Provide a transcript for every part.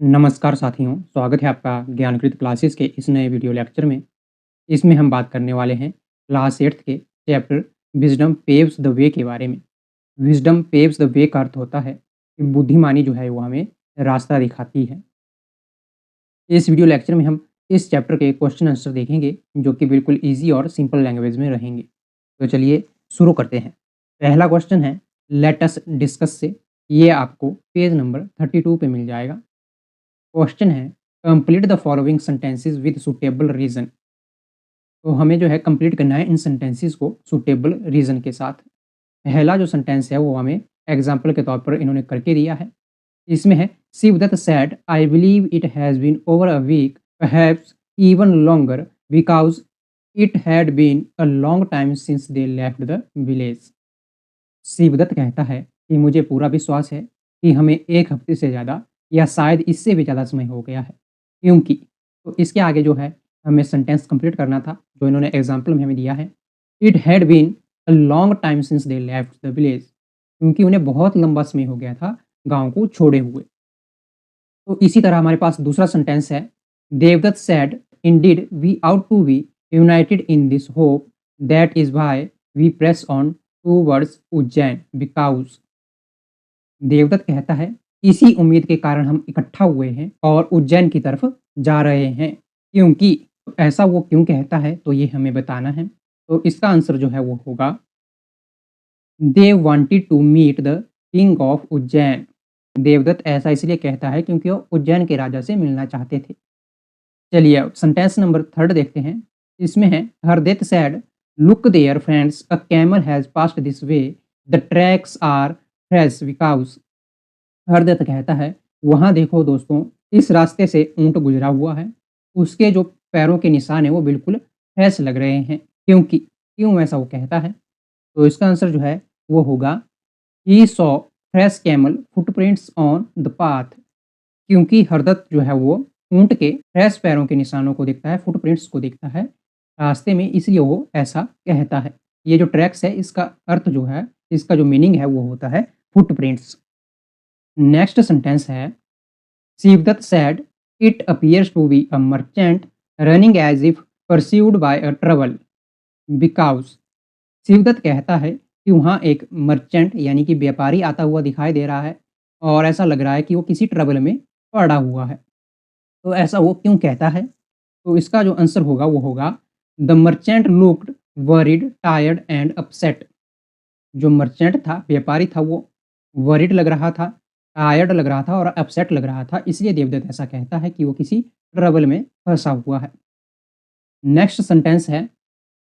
नमस्कार साथियों, स्वागत है आपका ज्ञानकृत क्लासेस के इस नए वीडियो लेक्चर में। इसमें हम बात करने वाले हैं क्लास 8th के chapter wisdom paves the way के बारे में। विज़डम पेव्स द वे का अर्थ होता है कि बुद्धिमानी जो है वो हमें रास्ता दिखाती है। इस वीडियो लेक्चर में हम इस चैप्टर के क्वेश्चन आंसर देखेंगे जो कि बिल्कुल ईजी और सिंपल लैंग्वेज में रहेंगे। तो चलिए शुरू करते हैं। पहला क्वेश्चन है लेट अस डिस्कस से, ये आपको पेज नंबर 32 पे मिल जाएगा। क्वेश्चन है complete the following sentences with suitable reason. तो हमें जो है कंप्लीट करना है इन सेंटेंसेस को सुटेबल रीजन के साथ। पहला जो सेंटेंस है वो हमें एग्जाम्पल के तौर पर इन्होंने करके दिया है। इसमें है Shivdatt said I believe it has been over a week perhaps even longer because it had been a long time since they left the village. Shivdatt कहता है कि मुझे पूरा विश्वास है कि हमें एक हफ्ते से ज़्यादा या शायद इससे भी ज़्यादा समय हो गया है, क्योंकि तो इसके आगे जो है हमें सेंटेंस कंप्लीट करना था जो इन्होंने एग्जाम्पल में हमें दिया है। It had been a long time since they left the village, क्योंकि उन्हें बहुत लंबा समय हो गया था गांव को छोड़े हुए। तो इसी तरह हमारे पास दूसरा सेंटेंस है Devdatt said indeed we out to be united in this hope that is why we press on towards Ujjain because. Devdatt कहता है इसी उम्मीद के कारण हम इकट्ठा हुए हैं और उज्जैन की तरफ जा रहे हैं, क्योंकि ऐसा वो क्यों कहता है तो ये हमें बताना है। तो इसका आंसर जो है वो होगा they wanted to meet the king of Ujjain. Devdatt ऐसा इसलिए कहता है क्योंकि वो उज्जैन के राजा से मिलना चाहते थे। चलिए अब सेंटेंस नंबर 3 देखते हैं। इसमें है Hardatt said look there friends a camel has passed this way the tracks are fresh because. Hardatt कहता है वहाँ देखो दोस्तों, इस रास्ते से ऊंट गुजरा हुआ है, उसके जो पैरों के निशान है वो बिल्कुल फ्रेश लग रहे हैं, क्योंकि क्यों ऐसा वो कहता है। तो इसका आंसर जो है वो होगा he saw fresh camel footprints on the path. क्योंकि हरदत्त जो है वो ऊंट के फ्रेश पैरों के निशानों को देखता है, फुटप्रिंट्स को देखता है रास्ते में, इसलिए वो ऐसा कहता है। ये जो ट्रैक्स है इसका अर्थ जो है, इसका जो मीनिंग है वो होता है फुटप्रिंट्स। नेक्स्ट सेंटेंस है Shivdatt said it appears to be a merchant running as if pursued by a trouble because. Shivdatt कहता है कि वहाँ एक मर्चेंट यानी कि व्यापारी आता हुआ दिखाई दे रहा है और ऐसा लग रहा है कि वो किसी ट्रबल में पड़ा हुआ है। तो ऐसा वो क्यों कहता है, तो इसका जो आंसर होगा वो होगा the merchant looked worried tired and upset. जो मर्चेंट था, व्यापारी था, वो वरीड लग रहा था, टायर्ड लग रहा था और अपसेट लग रहा था, इसलिए देवदत्त ऐसा कहता है कि वो किसी ट्रबल में फंसा हुआ है। नेक्स्ट सेंटेंस है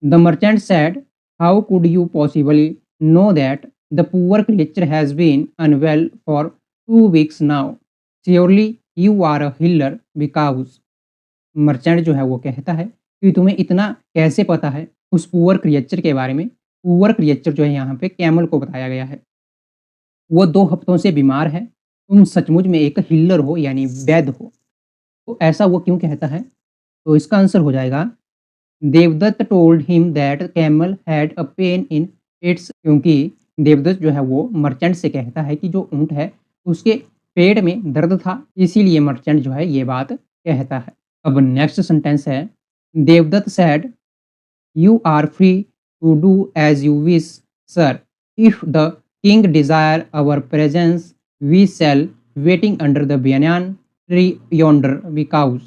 the merchant said how could you possibly know that the poor creature has been unwell for 2 weeks now surely you are a healer because. Merchant जो है वो कहता है कि तुम्हें इतना कैसे पता है उस पुअर क्रिएचर के बारे में। पुअर क्रिएचर जो है यहाँ पे कैमल को बताया गया है, वो 2 हफ्तों से बीमार है, तुम सचमुच में एक हिल्लर हो यानी वैद्य हो। तो ऐसा वो क्यों कहता है, तो इसका आंसर हो जाएगा Devdatt told him that camel had a pain in its. क्योंकि देवदत्त जो है वो मर्चेंट से कहता है कि जो ऊँट है उसके पेट में दर्द था, इसीलिए मर्चेंट जो है ये बात कहता है। अब नेक्स्ट सेंटेंस है Devdatt said you are free to do as you wish sir if the king desire our presence we shall waiting under the banyan tree yonder because.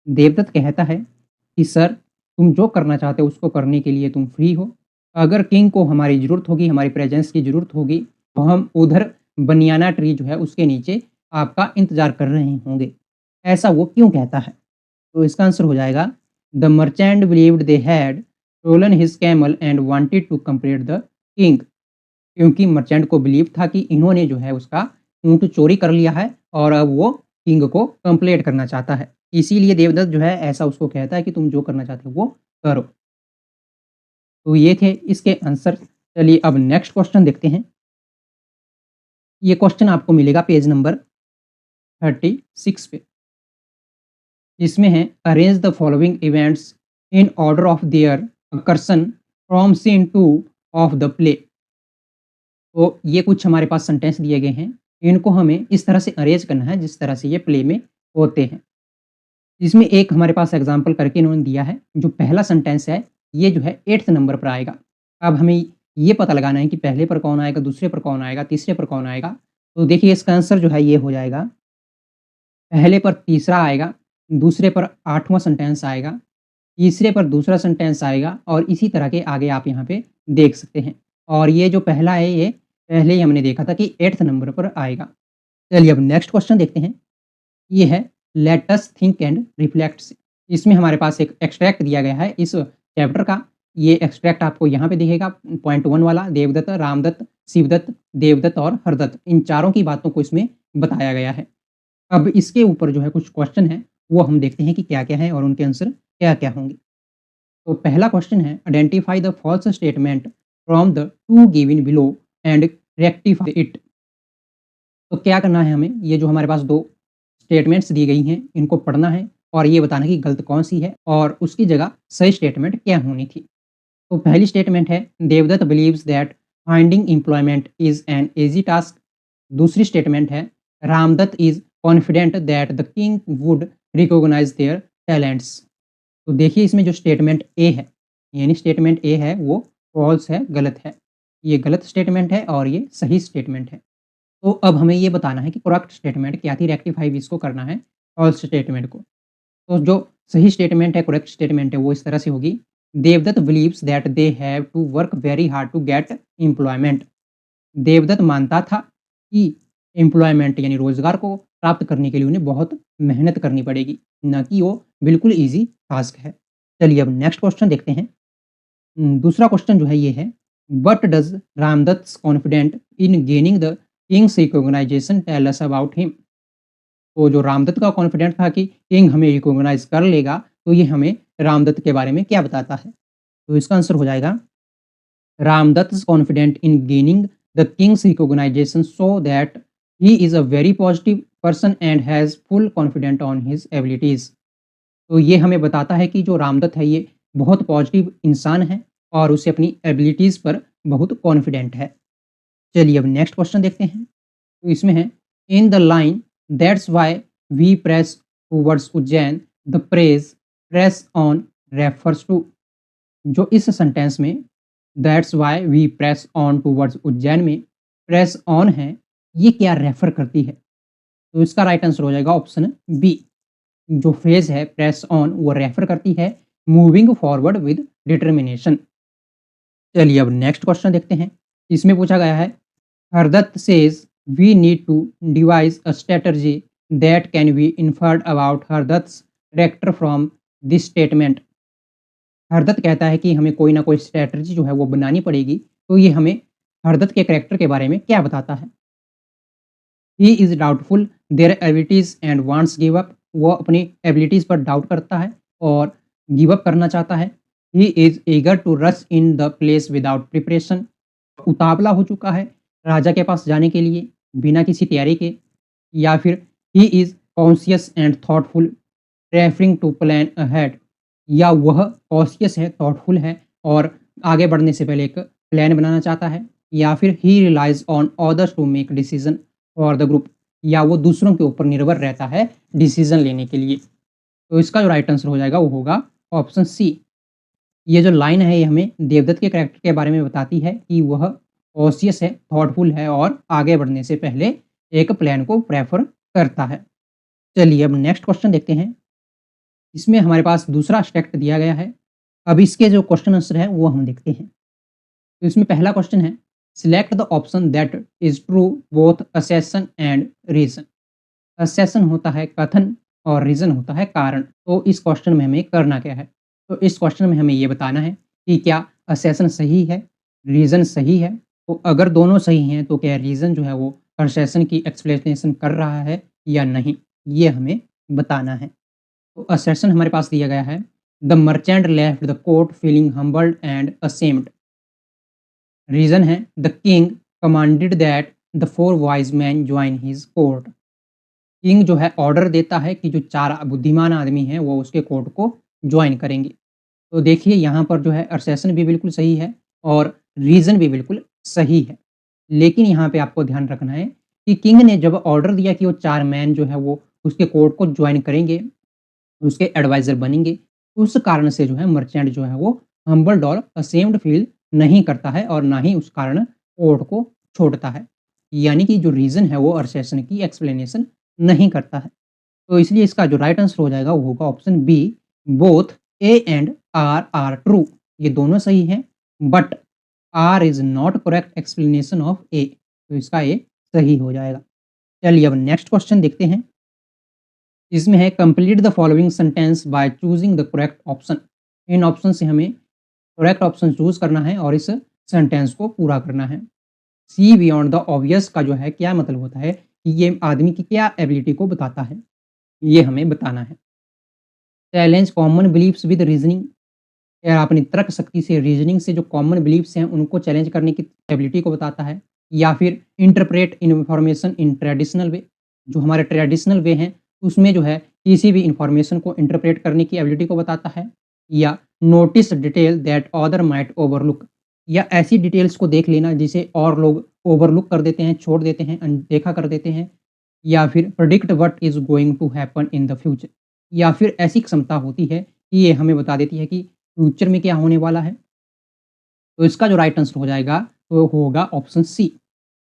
Devdatt कहता है कि सर तुम जो करना चाहते हो उसको करने के लिए तुम फ्री हो। अगर किंग को हमारी ज़रूरत होगी, हमारी प्रेजेंस की ज़रूरत होगी, तो हम उधर बनियाना ट्री जो है उसके नीचे आपका इंतज़ार कर रहे होंगे। ऐसा वो क्यों कहता है, तो इसका आंसर हो जाएगा the merchant believed they had stolen his camel and wanted to complete the king। क्योंकि मर्चेंट को बिलीव था कि इन्होंने जो है उसका ऊँट चोरी कर लिया है और अब वो किंग को कंप्लीट करना चाहता है, इसीलिए देवदत्त जो है ऐसा उसको कहता है कि तुम जो करना चाहते हो वो करो। तो ये थे इसके आंसर। चलिए अब नेक्स्ट क्वेश्चन देखते हैं। ये क्वेश्चन आपको मिलेगा पेज नंबर 36 पे। इसमें है arrange the following events in order of their occurrence from scene 2 of the play. तो ये कुछ हमारे पास सेंटेंस दिए गए हैं, इनको हमें इस तरह से अरेंज करना है जिस तरह से ये प्ले में होते हैं। इसमें एक हमारे पास एग्ज़ाम्पल करके इन्होंने दिया है, जो पहला सेंटेंस है, ये जो है 8th नंबर पर आएगा। अब हमें ये पता लगाना है कि पहले पर कौन आएगा, दूसरे पर कौन आएगा, तीसरे पर कौन आएगा। तो देखिए इसका आंसर जो है ये हो जाएगा, पहले पर तीसरा आएगा, दूसरे पर 8वां सेंटेंस आएगा, तीसरे पर दूसरा सेंटेंस आएगा और इसी तरह के आगे आप यहाँ पे देख सकते हैं। और ये जो पहला है, ये पहले ही हमने देखा था कि 8th नंबर पर आएगा। चलिए अब नेक्स्ट क्वेश्चन देखते हैं। ये है let us think and reflect. इसमें हमारे पास एक एक्सट्रैक्ट दिया गया है इस चैप्टर का। ये एक्सट्रैक्ट आपको यहाँ पे दिखेगा, पॉइंट 1 वाला। देवदत्त, रामदत्त, शिवदत्त, देवदत्त और हरदत्त, इन चारों की बातों को इसमें बताया गया है। अब इसके ऊपर जो है कुछ क्वेश्चन है, वो हम देखते हैं कि क्या-क्या है और उनके आंसर क्या-क्या होंगे। तो पहला क्वेश्चन है, identify the false statement from the two given below and rectify it. तो क्या करना है हमें, ये जो हमारे पास 2 स्टेटमेंट्स दी गई हैं, इनको पढ़ना है और ये बताना है कि गलत कौन-सी है और उसकी जगह सही स्टेटमेंट क्या होनी थी। तो पहली स्टेटमेंट है, Devdatt believes that finding employment is an easy task. दूसरी स्टेटमेंट है, Ramdatt is confident that the king would recognise their talents. तो देखिए इसमें जो स्टेटमेंट ए है, यानी स्टेटमेंट ए है वो फ़ॉल्स है, गलत है। ये गलत स्टेटमेंट है और ये सही स्टेटमेंट है। तो अब हमें ये बताना है कि करेक्ट स्टेटमेंट क्या थी, रेक्टिफाई भी इसको करना है फ़ॉल्स स्टेटमेंट को। तो जो सही स्टेटमेंट है, करेक्ट स्टेटमेंट है, वो इस तरह से होगी, Devdatt believes that they have to work very hard to get employment. Devdatt मानता था कि एम्प्लॉयमेंट यानी रोज़गार को प्राप्त करने के लिए उन्हें बहुत मेहनत करनी पड़ेगी, ना कि वो बिल्कुल ईज़ी टास्क है। चलिए अब नेक्स्ट क्वेश्चन देखते हैं। दूसरा क्वेश्चन जो है ये है, what does Ramdatt confident in gaining the king's recognisation tell us about him. तो जो रामदत्त का कॉन्फिडेंट था कि किंग हमें रिकॉग्नाइज़ कर लेगा, तो ये हमें रामदत्त के बारे में क्या बताता है? तो इसका आंसर हो जाएगा, Ramdatt is confident in gaining the king's recognisation so that he is a very positive person and has full confident on his abilities. तो ये हमें बताता है कि जो रामदत्त है ये बहुत पॉजिटिव इंसान है और उसे अपनी एबिलिटीज़ पर बहुत कॉन्फिडेंट है। चलिए अब नेक्स्ट क्वेश्चन देखते हैं। तो इसमें है, in the line that's why we press towards Ujjain the press on refers to. जो इस सेंटेंस में that's why we press on towards Ujjain में प्रेस ऑन है, ये क्या रेफर करती है? तो इसका राइट आंसर हो जाएगा ऑप्शन बी। जो फ्रेज है प्रेस ऑन, वो रेफर करती है मूविंग फॉरवर्ड विद डिटर्मिनेशन। चलिए अब नेक्स्ट क्वेश्चन देखते हैं। इसमें पूछा गया है, Hardatt says we need to devise a strategy that can be inferred about Hardatt character from this statement. Hardatt कहता है कि हमें कोई ना कोई स्ट्रेटजी जो है वो बनानी पड़ेगी। तो ये हमें हरदत्त के कैरेक्टर के बारे में क्या बताता है? He is doubtful their abilities and wants give up. वो अपनी एबिलिटीज़ पर डाउट करता है और गिव अप करना चाहता है। He is eager to rush in the place without preparation. उतावला हो चुका है राजा के पास जाने के लिए बिना किसी तैयारी के। या फिर he is conscious and thoughtful referring to plan ahead. या वह कॉन्शियस है, थॉटफुल है और आगे बढ़ने से पहले एक प्लान बनाना चाहता है। या फिर he relies on others to make decision for the group. या वो दूसरों के ऊपर निर्भर रहता है डिसीजन लेने के लिए। तो इसका जो राइट आंसर हो जाएगा वो होगा ऑप्शन सी। ये जो लाइन है ये हमें देवदत्त के कैरेक्टर के बारे में बताती है कि वह कॉशियस है, थॉटफुल है और आगे बढ़ने से पहले एक प्लान को प्रेफर करता है। चलिए अब नेक्स्ट क्वेश्चन देखते हैं। इसमें हमारे पास दूसरा एस्पेक्ट दिया गया है। अब इसके जो क्वेश्चन आंसर है वो हम देखते हैं। तो इसमें पहला क्वेश्चन है, select the option that is true both assertion and reason. Assertion होता है कथन और रीजन होता है कारण। तो इस क्वेश्चन में हमें करना क्या है? तो इस क्वेश्चन में हमें ये बताना है कि क्या असेसन सही है, रीजन सही है। तो अगर दोनों सही हैं तो क्या रीजन जो है वो असेसन की एक्सप्लेनेशन कर रहा है या नहीं, ये हमें बताना है। तो असेसन हमारे पास दिया गया है, the merchant left the court feeling humbled and ashamed. Reason है, the king commanded that the 4 wise man join his court. King जो है ऑर्डर देता है कि जो 4 बुद्धिमान आदमी हैं वो उसके कोर्ट को ज्वाइन करेंगे। तो देखिए यहाँ पर जो है असेसन भी बिल्कुल सही है और रीज़न भी बिल्कुल सही है। लेकिन यहाँ पे आपको ध्यान रखना है कि किंग ने जब ऑर्डर दिया कि वो 4 मैन जो है वो उसके कोर्ट को ज्वाइन करेंगे, उसके एडवाइज़र बनेंगे। उस कारण से जो है मर्चेंट जो है वो हम्बल्ड और अशेम्ड फ़ील नहीं करता है और ना ही उस कारण कोर्ट को छोड़ता है। यानी कि जो रीज़न है वो असर्शन की एक्सप्लेनेशन नहीं करता है। तो इसलिए इसका जो राइट आंसर हो जाएगा वो होगा option B, both A and R are true. ये दोनों सही हैं, but R is not correct explanation of A. तो इसका ए सही हो जाएगा। चलिए अब नेक्स्ट क्वेश्चन देखते हैं। इसमें है complete the following sentence by choosing the correct option. In option से हमें करेक्ट ऑप्शन चूज करना है और इस सेंटेंस को पूरा करना है। सी बियॉन्ड द ऑब्वियस का जो है क्या मतलब होता है कि ये आदमी की क्या एबिलिटी को बताता है, ये हमें बताना है। Challenge common beliefs with reasoning, या अपनी तर्क शक्ति से रीजनिंग से जो कॉमन बिलीफ्स हैं उनको चैलेंज करने की एबिलिटी को बताता है। या फिर interpret information in traditional way, जो हमारे ट्रेडिशनल वे हैं उसमें जो है किसी भी इंफॉर्मेशन को इंटरप्रेट करने की एबिलिटी को बताता है। या notice detail that other might overlook, या ऐसी डिटेल्स को देख लेना जिसे और लोग ओवरलुक कर देते हैं, छोड़ देते हैं, अनदेखा कर देते हैं। या फिर predict what is going to happen in the future, या फिर ऐसी क्षमता होती है कि ये हमें बता देती है कि फ्यूचर में क्या होने वाला है। तो इसका जो राइट आंसर हो जाएगा वो होगा option C.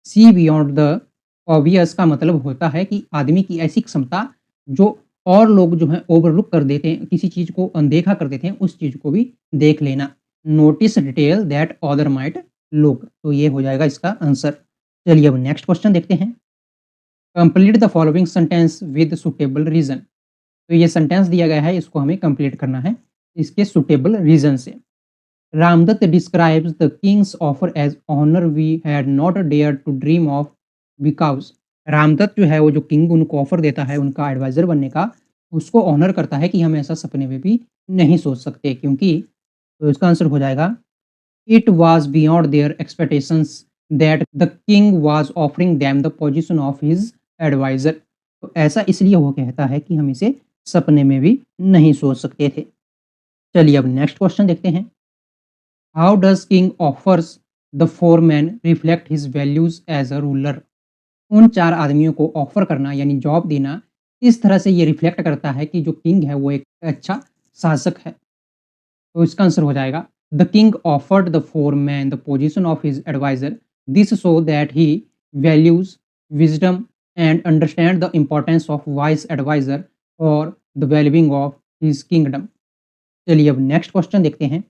C beyond the obvious का मतलब होता है कि आदमी की ऐसी क्षमता जो और लोग जो है ओवरलुक कर देते हैं, किसी चीज़ को अनदेखा कर देते हैं, उस चीज़ को भी देख लेना। Notice detail that other might look, तो ये हो जाएगा इसका आंसर। चलिए अब नेक्स्ट क्वेश्चन देखते हैं। Complete the following sentence with suitable reason. तो ये सेंटेंस दिया गया है, इसको हमें कंप्लीट करना है इसके सुटेबल रीजन से। Ramdatt describes the king's offer as honour we had not dare to dream of, because Ramdatt जो है वो जो किंग उनको ऑफर देता है उनका एडवाइजर बनने का, उसको ऑनर करता है कि हम ऐसा सपने में भी नहीं सोच सकते, क्योंकि तो इसका आंसर हो जाएगा it was beyond their expectations that the king was offering them the position of his adviser. तो ऐसा इसलिए वो कहता है कि हम इसे सपने में भी नहीं सोच सकते थे। चलिए अब नेक्स्ट क्वेश्चन देखते हैं। How does king offers the four man reflect his values as a ruler. उन चार आदमियों को ऑफर करना यानी जॉब देना इस तरह से ये रिफ्लेक्ट करता है कि जो किंग है वो एक अच्छा शासक है। तो इसका आंसर हो जाएगा the king offered the four man the position of his adviser, this so that he values wisdom and understand the importance of wise adviser for the wellbeing of his kingdom. चलिए अब next question देखते हैं।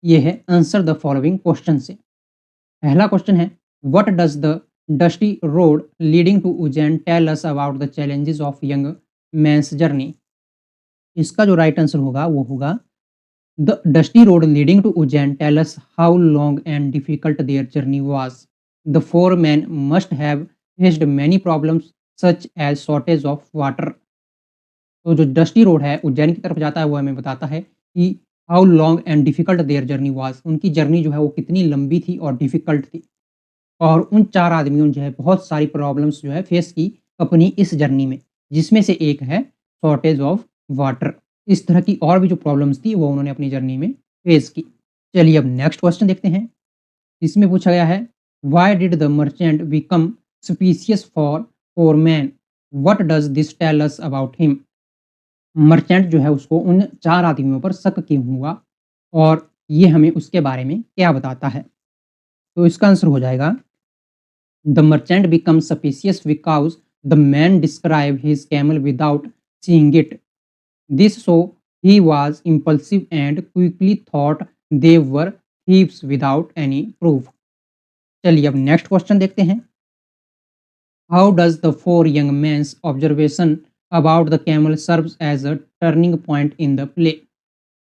ये है answer the following question से। पहला question है what does the dusty road leading to Ujjain tell us about the challenges of young man's journey. इसका जो राइट आंसर होगा वो होगा the dusty road leading to Ujjain tell us how long and difficult their journey was. The four man must have faced many problems such as shortage of water. तो जो dusty road है उज्जैन की तरफ जाता है वो हमें बताता है कि how long and difficult their journey was, उनकी जर्नी जो है वो कितनी लंबी थी और डिफिकल्ट थी। और उन चार आदमियों ने जो है बहुत सारी प्रॉब्लम्स जो है फेस की अपनी इस जर्नी में, जिसमें से एक है शॉर्टेज ऑफ वाटर। इस तरह की और भी जो प्रॉब्लम्स थी वो उन्होंने अपनी जर्नी में फेस की। चलिए अब नेक्स्ट क्वेश्चन देखते हैं। इसमें पूछा गया है why did the merchant become specious for man, what does this tell us about him. Merchant जो है उसको उन चार आदमियों पर शक क्यों हुआ और ये हमें उसके बारे में क्या बताता है। तो इसका आंसर हो जाएगा the merchant become suspicious because the man describe his camel without seeing it, this so he was impulsive and quickly thought they were thieves without any proof. चलिए अब नेक्स्ट क्वेश्चन देखते हैं। How does the four young man's observation about the camel serves as a turning point in the play.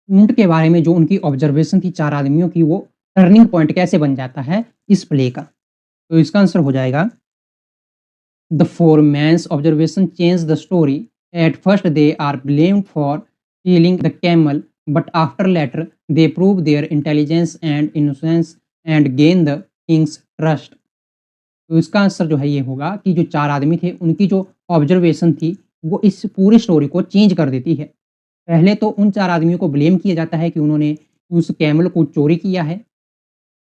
ऊंट के बारे में जो उनकी ऑब्जर्वेशन थी चार आदमियों की, वो टर्निंग पॉइंट कैसे बन जाता है इस प्ले का। तो इसका आंसर हो जाएगा the four man's observation change the story, at first they are blamed for stealing the camel but after later they prove their intelligence and innocence and gain the king's trust. तो इसका answer जो है ये होगा कि जो चार आदमी थे उनकी जो ऑब्जर्वेशन थी वो इस पूरी स्टोरी को चेंज कर देती है। पहले तो उन चार आदमियों को ब्लेम किया जाता है कि उन्होंने उस कैमल को चोरी किया है,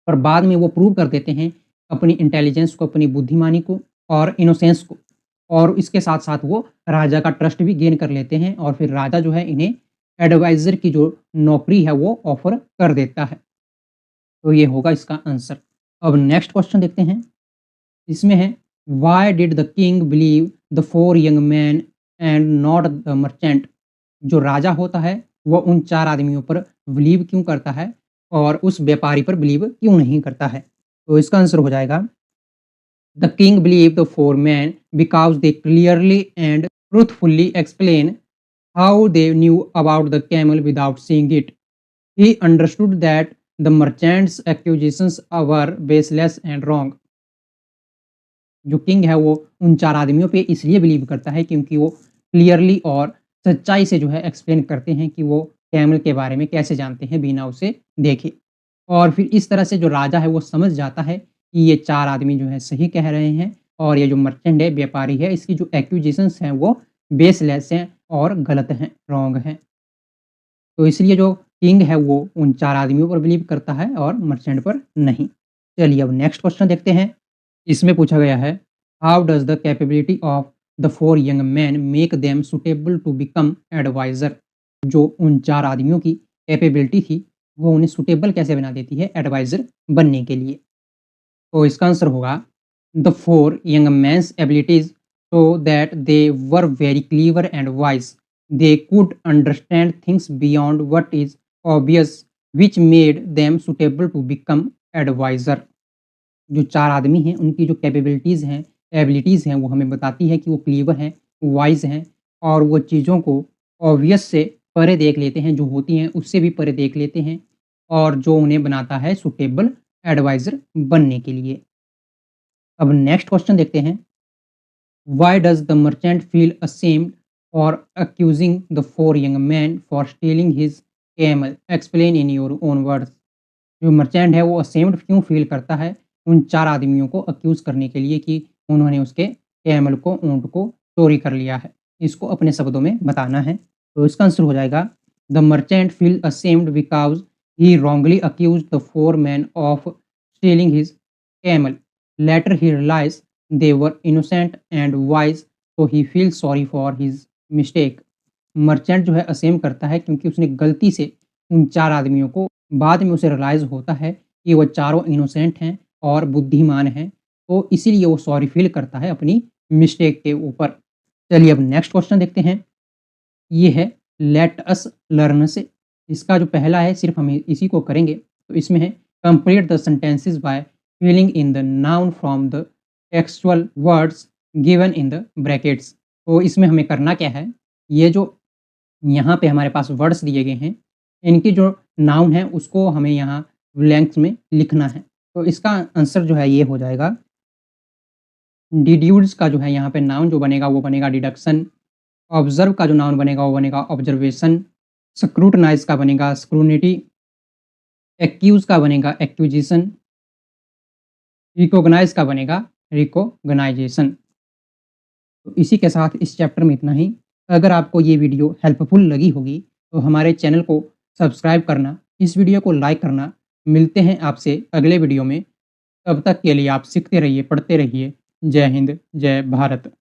पर बाद में वो प्रूव कर देते हैं अपनी इंटेलिजेंस को, अपनी बुद्धिमानी को और इनोसेंस को। और इसके साथ-साथ वो राजा का ट्रस्ट भी गेन कर लेते हैं और फिर राजा जो है इन्हें एडवाइज़र की जो नौकरी है वो ऑफ़र कर देता है। तो ये होगा इसका आंसर। अब नेक्स्ट क्वेश्चन देखते हैं। इसमें है why did the king believe the 4 young man and not the merchant? जो राजा होता है वो उन 4 आदमियों पर बिलीव क्यों करता है और उस व्यापारी पर बिलीव क्यों नहीं करता है? तो इसका आंसर हो जाएगा the king believe the 4 man because they clearly and truthfully explain how they knew about the camel without seeing it. He understood that the merchant's accusations were baseless and wrong. जो king है वो उन 4 आदमियों पे इसलिए believe करता है क्योंकि वो क्लियरली और सच्चाई से जो है एक्सप्लेन करते हैं कि वो कैमल के बारे में कैसे जानते हैं बिना उसे देखे। और फिर इस तरह से जो राजा है वो समझ जाता है कि ये 4 आदमी जो है सही कह रहे हैं और ये जो मर्चेंट है, व्यापारी है, इसकी जो एक्यूजेशंस हैं वो बेसलेस हैं और गलत हैं, रॉन्ग हैं। तो इसलिए जो किंग है वो उन 4 आदमियों पर बिलीव करता है और मर्चेंट पर नहीं। चलिए अब नेक्स्ट क्वेश्चन देखते हैं। इसमें पूछा गया है how does the capability of the 4 young man make them suitable to become adviser? जो उन 4 आदमियों की कैपेबिलिटी थी वो उन्हें सूटेबल कैसे बना देती है एडवाइज़र बनने के लिए? तो इसका आंसर होगा the 4 young man's abilities so that they were very clever and wise. They could understand things beyond what is obvious, which made them suitable to become advisor. जो 4 आदमी हैं उनकी जो कैपेबिलिटीज़ हैं, एबिलिटीज़ हैं वो हमें बताती है कि वो क्लीवर हैं, वाइज़ हैं और वो चीज़ों को ऑब्वियस से परे देख लेते हैं, जो होती हैं उससे भी परे देख लेते हैं और जो उन्हें बनाता है सूटेबल एडवाइज़र बनने के लिए। अब नेक्स्ट क्वेश्चन देखते हैं। Why does the merchant feel ashamed for accusing the 4 young men for stealing his camel? Explain in your own words. जो मर्चेंट है वो असेम्ड क्यों फील करता है उन 4 आदमियों को अक्यूज करने के लिए कि उन्होंने उसके कैमल को, ऊँट को चोरी कर लिया है। इसको अपने शब्दों में बताना है। तो इसका आंसर हो जाएगा the merchant feel ashamed because he wrongly accuse the 4 man of stealing his camel. Later he realized they were innocent and wise, so he feels sorry for his mistake. Merchant जो है असेम करता है क्योंकि उसने गलती से उन 4 आदमियों को बाद में उसे रियलाइज़ होता है कि वो चारों इनोसेंट हैं और बुद्धिमान हैं, तो इसीलिए वो सॉरी फील करता है अपनी मिस्टेक के ऊपर। चलिए अब नेक्स्ट क्वेश्चन देखते हैं। ये है लेट अस लर्न से। इसका जो पहला है सिर्फ हम इसी को करेंगे। तो इसमें है complete the sentences by filling in the noun from the textual words given in the brackets. तो इसमें हमें करना क्या है, ये जो यहाँ पे हमारे पास वर्ड्स दिए गए हैं, इनकी जो नाउन है उसको हमें यहाँ ब्लैंक्स में लिखना है। तो इसका आंसर जो है ये हो जाएगा डिड्यूड्स का जो है यहाँ पे नाउन जो बनेगा वो बनेगा डिडक्शन। ऑब्जर्व का जो नाउन बनेगा वो बनेगा ऑब्जर्वेशन। स्क्रूटनाइज का बनेगा स्क्रूनिटी। एक्यूज़ का बनेगा एक्विजिशन। रिकॉग्नाइज का बनेगा रिकॉग्नाइजेशन। तो इसी के साथ इस चैप्टर में इतना ही। अगर आपको ये वीडियो हेल्पफुल लगी होगी तो हमारे चैनल को सब्सक्राइब करना, इस वीडियो को लाइक करना। मिलते हैं आपसे अगले वीडियो में। तब तक के लिए आप सीखते रहिए, पढ़ते रहिए। जय हिंद, जय भारत।